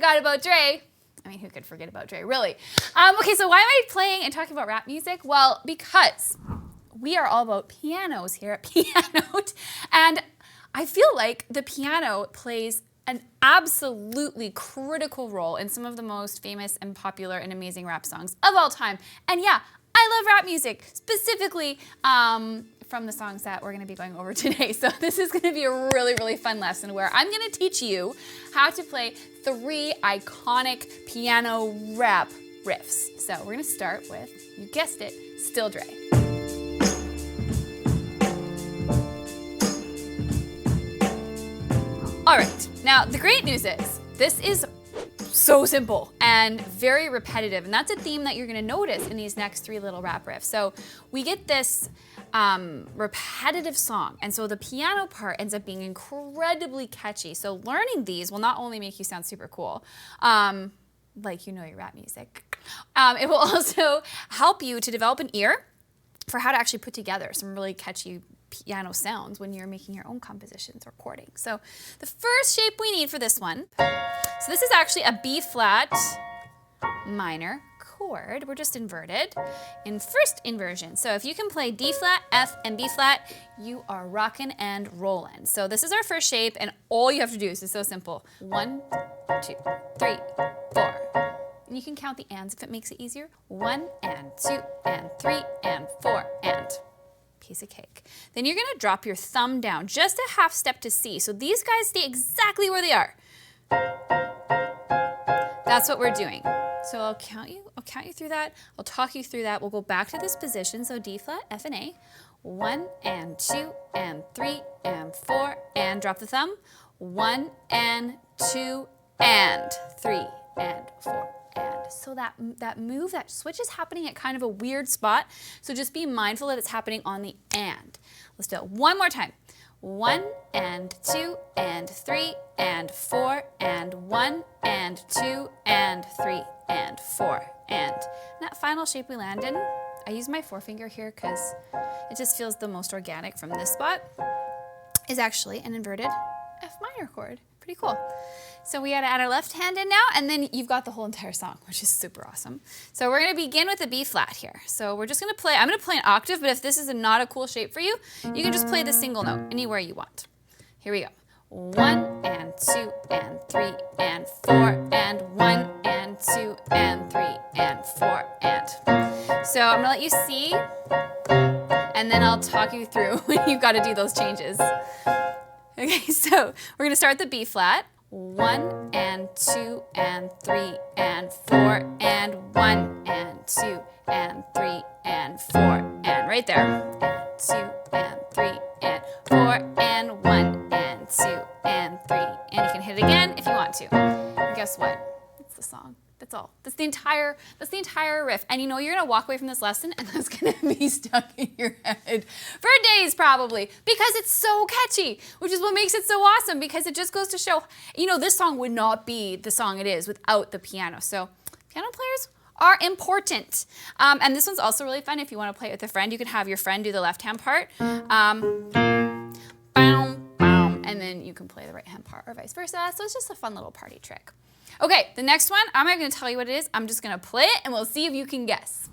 forgot about Dre. I mean, who could forget about Dre, really? Okay, so why am I playing and talking about rap music? Well, because we are all about pianos here at Pianote, and I feel like the piano plays an absolutely critical role in some of the most famous and popular and amazing rap songs of all time. And yeah, I love rap music, specifically from the songs that we're gonna be going over today. So this is gonna be a really, really fun lesson where I'm gonna teach you how to play 3 iconic piano rap riffs. So we're gonna start with, you guessed it, Still Dre. All right, now the great news is this is so simple and very repetitive, and that's a theme that you're gonna notice in these next 3 little rap riffs. So we get this repetitive song, and so the piano part ends up being incredibly catchy. So learning these will not only make you sound super cool, like you know your rap music, it will also help you to develop an ear for how to actually put together some really catchy piano sounds when you're making your own compositions or chording. So the first shape we need for this one, so this is actually a B flat minor chord. We're just inverted in first inversion. So if you can play D flat, F, and B flat, you are rocking and rolling. So this is our first shape, and all you have to do is so simple. 1, 2, 3, 4. And you can count the ands if it makes it easier. 1 and 2 and 3 and 4 and. Piece of cake. Then you're gonna drop your thumb down just a half step to C. So these guys stay exactly where they are. That's what we're doing. So I'll count you through that. I'll talk you through that. We'll go back to this position. So D flat, F and A. 1 and 2 and 3 and 4 and drop the thumb. 1 and 2 and 3 and 4. And so that move, that switch is happening at kind of a weird spot. So just be mindful that it's happening on the and. Let's do it one more time. 1 and 2 and 3 and 4 and 1 and 2 and 3 and 4 and that final shape we land in, I use my forefinger here because it just feels the most organic from this spot, is actually an inverted F minor chord. Pretty cool. So we gotta add our left hand in now, and then you've got the whole entire song, which is super awesome. So we're gonna begin with the B flat here. So we're just gonna play, I'm gonna play an octave, but if this is not a cool shape for you, you can just play the single note anywhere you want. Here we go. 1 and 2 and 3 and 4 and 1 and 2 and 3 and 4 and. So I'm gonna let you see, and then I'll talk you through when you've gotta do those changes. Okay, so we're gonna start the B flat. 1 and 2 and 3 and 4 and 1 and 2 and 3 and 4 and right there. And 2 and 3 and 4 and 1 and 2 and 3 and you can hit it again if you want to. And guess what? It's the song. That's all. That's the entire riff. And you know you're gonna walk away from this lesson and that's gonna be stuck in your head for days probably because it's so catchy, which is what makes it so awesome because it just goes to show, you know, this song would not be the song it is without the piano. So piano players are important. And this one's also really fun if you wanna play it with a friend. You can have your friend do the left-hand part. And then you can play the right-hand part or vice versa. So it's just a fun little party trick. Okay, the next one, I'm not gonna tell you what it is. I'm just gonna play it and we'll see if you can guess.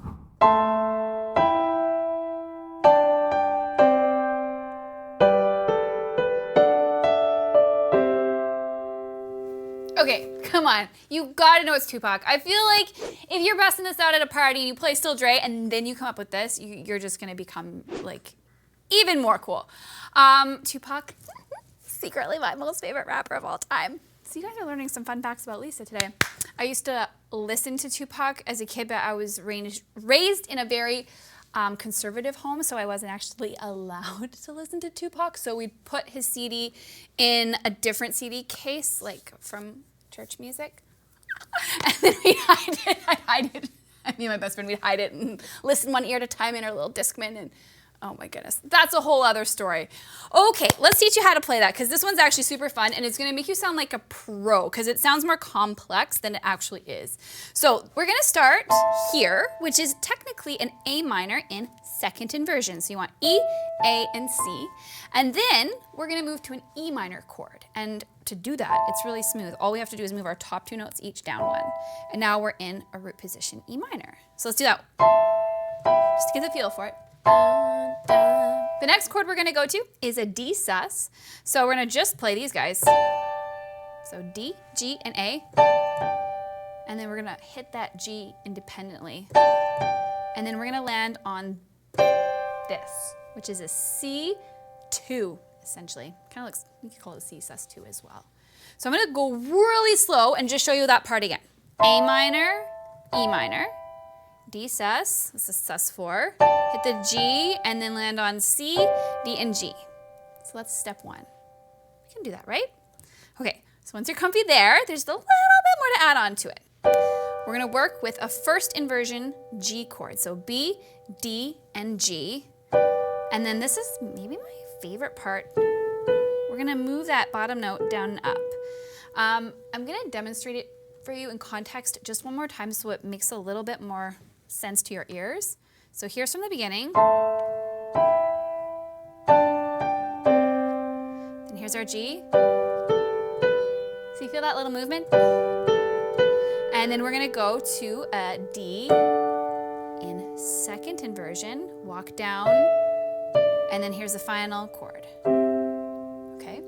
Okay, come on. You gotta know it's Tupac. I feel like if you're busting this out at a party and you play Still Dre and then you come up with this, you're just gonna become like even more cool. Tupac, secretly my most favorite rapper of all time. So you guys are learning some fun facts about Lisa today. I used to listen to Tupac as a kid, but I was raised in a very conservative home, so I wasn't actually allowed to listen to Tupac. So we'd put his CD in a different CD case, like from church music. And then we'd hide it. Me and my best friend, we'd hide it and listen one ear at a time in our little Discman and oh my goodness, that's a whole other story. Okay, let's teach you how to play that because this one's actually super fun and it's gonna make you sound like a pro because it sounds more complex than it actually is. So we're gonna start here, which is technically an A minor in second inversion. So you want E, A, and C. And then we're gonna move to an E minor chord. And to do that, it's really smooth. All we have to do is move our top 2 notes each down 1. And now we're in a root position E minor. So let's do that. Just to get the feel for it. The next chord we're gonna go to is a D sus. So we're gonna just play these guys. So D, G, and A. And then we're gonna hit that G independently. And then we're gonna land on this, which is a C2, essentially. Kind of looks, you could call it a C sus2 as well. So I'm gonna go really slow and just show you that part again. A minor, E minor, D sus, this is sus4, hit the G, and then land on C, D, and G. So that's step 1. We can do that, right? Okay, so once you're comfy there, there's a little bit more to add on to it. We're gonna work with a first inversion G chord. So B, D, and G. And then this is maybe my favorite part. We're gonna move that bottom note down and up. I'm gonna demonstrate it for you in context just one more time so it makes a little bit more sense to your ears. So here's from the beginning. Then here's our G. So you feel that little movement? And then we're gonna go to a D in second inversion, walk down, and then here's the final chord. Okay,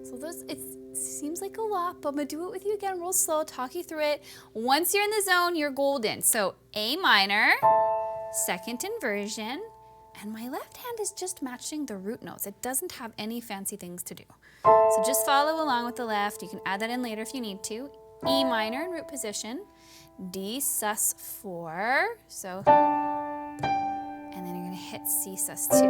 so it seems like a lot, but I'm gonna do it with you again real slow, talk you through it. Once you're in the zone, you're golden. So A minor, second inversion, and my left hand is just matching the root notes. It doesn't have any fancy things to do. So just follow along with the left. You can add that in later if you need to. E minor in root position, D sus4, so, and then you're gonna hit C sus2.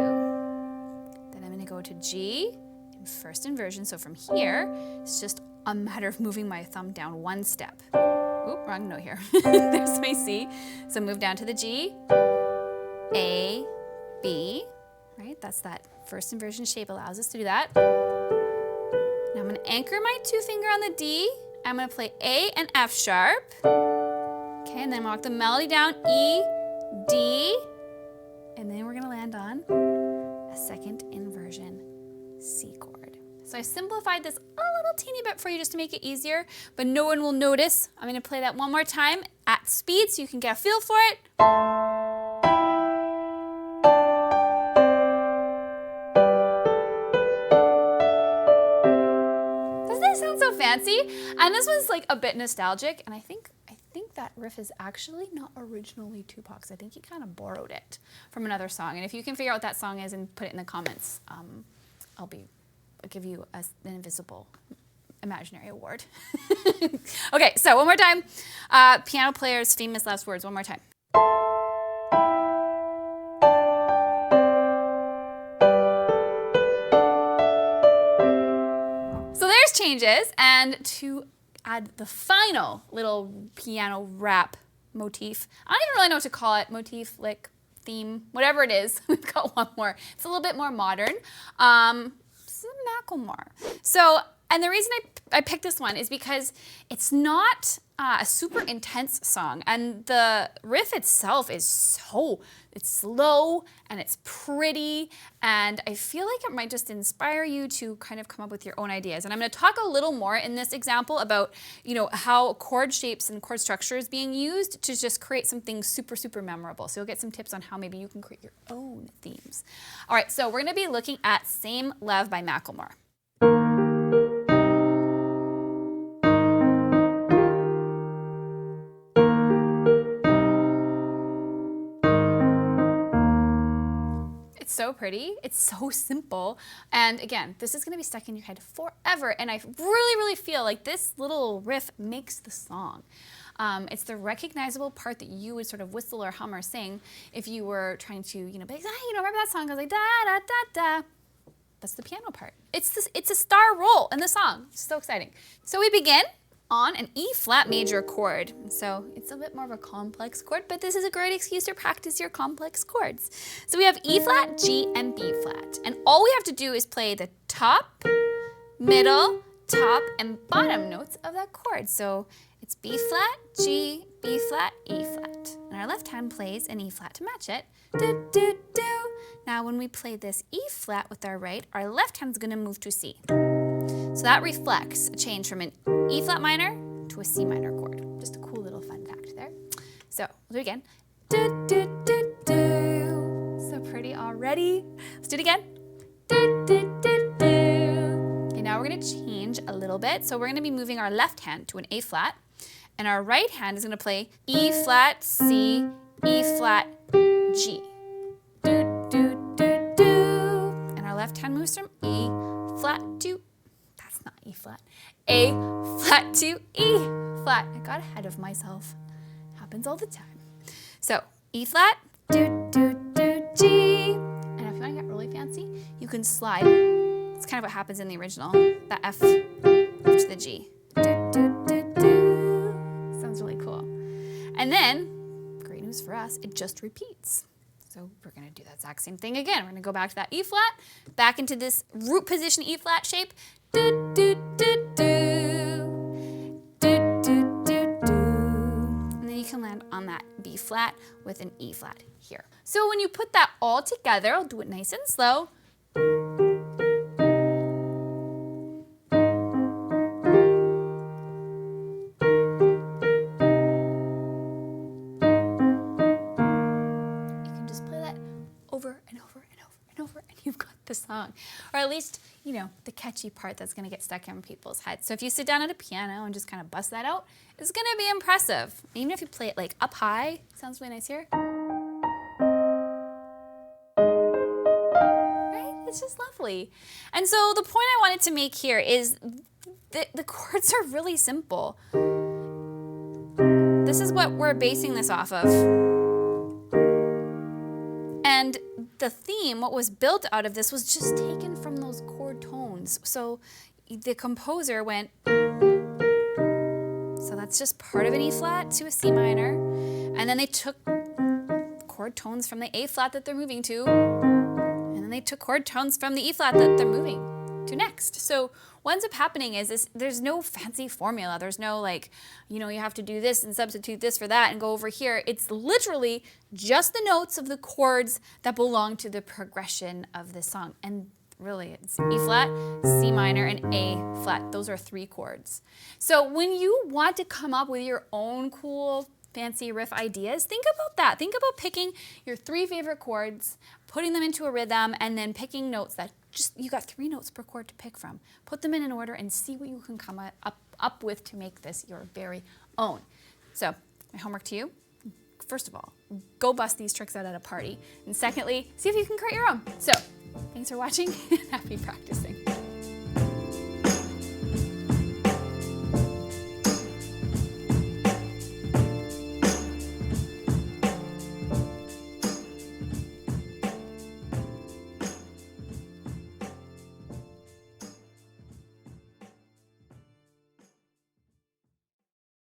Then I'm gonna go to G in first inversion, so from here, it's just a matter of moving my thumb down 1 step. Oop, wrong note here. There's my C. So move down to the G, A, B, right? That's that first inversion shape allows us to do that. Now I'm gonna anchor my 2 finger on the D. I'm gonna play A and F sharp. Okay, and then walk the melody down, E, D, and then we're gonna land on a second inversion C chord. So I simplified this a little teeny bit for you just to make it easier, but no one will notice. I'm gonna play that one more time at speed so you can get a feel for it. Fancy. And this was like a bit nostalgic, and I think that riff is actually not originally Tupac's. I think he kind of borrowed it from another song. And if you can figure out what that song is and put it in the comments, I'll give you an invisible imaginary award. Okay, so one more time. Piano player's famous last words. One more time. Changes, and to add the final little piano rap motif, I don't even really know what to call it, motif, lick, theme, whatever it is. We've got one more. It's a little bit more modern. This is a Macklemore. So, and the reason I picked this one is because it's not a super intense song, and the riff itself is it's slow and it's pretty, and I feel like it might just inspire you to kind of come up with your own ideas. And I'm going to talk a little more in this example about, how chord shapes and chord structure is being used to just create something super, super memorable. So you'll get some tips on how maybe you can create your own themes. All right, so we're going to be looking at Same Love by Macklemore. So pretty, it's so simple, and again, this is going to be stuck in your head forever, and I really, really feel like this little riff makes the song. It's the recognizable part that you would sort of whistle or hum or sing if you were trying to, be like, remember that song? I was like, da, da, da, da. That's the piano part. It's a star roll in the song. It's so exciting. So we begin on an E flat major chord. So it's a bit more of a complex chord, but this is a great excuse to practice your complex chords. So we have E flat, G, and B flat. And all we have to do is play the top, middle, top, and bottom notes of that chord. So It's B flat, G, B flat, E flat. And our left hand plays an E flat to match it. Do, do, do. Now when we play this E flat with our right, our left hand's gonna move to C. So that reflects a change from an E flat minor to a C minor chord. Just a cool little fun fact there. So we'll do it again. Do, do, do, do. So pretty already. Let's do it again. Do, do, do, do. Okay, now we're gonna change a little bit. So we're gonna be moving our left hand to an A flat, and our right hand is gonna play E flat, C, E flat, G. Do, do, do, do. And our left hand moves from E flat to, that's not E flat, A flat to E flat. I got ahead of myself. Happens all the time. So E flat, do, do, do, G. And if you want to get really fancy, you can slide. It's kind of what happens in the original. That F to the G. Do, do, do, do. Sounds really cool. And then, great news for us, it just repeats. So we're going to do that exact same thing again. We're going to go back to that E flat, back into this root position E flat shape. Do, do, do, do. Do, do, do, do. And then you can land on that B flat with an E flat here. So when you put that all together, I'll do it nice and slow. Over and over and over and over, and you've got the song. Or at least, you know, the catchy part that's gonna get stuck in people's heads. So if you sit down at a piano and just kind of bust that out, it's gonna be impressive. Even if you play it like up high, sounds really nice here. Right? It's just lovely. And so the point I wanted to make here is the chords are really simple. This is what we're basing this off of. And the theme, what was built out of this, was just taken from those chord tones. So the composer went, so that's just part of an E flat to a C minor, and then they took chord tones from the A flat that they're moving to, and then they took chord tones from the E flat that they're moving to next. So what ends up happening is this, there's no fancy formula. There's no like, you know, you have to do this and substitute this for that and go over here. It's literally just the notes of the chords that belong to the progression of the song. And really, it's E flat, C minor, and A flat. Those are 3 chords. So when you want to come up with your own cool, fancy riff ideas, think about that. Think about picking your 3 favorite chords, putting them into a rhythm, and then picking notes that just, you got 3 notes per chord to pick from. Put them in an order and see what you can come up with to make this your very own. So my homework to you, first of all, go bust these tricks out at a party. And secondly, see if you can create your own. So thanks for watching and happy practicing.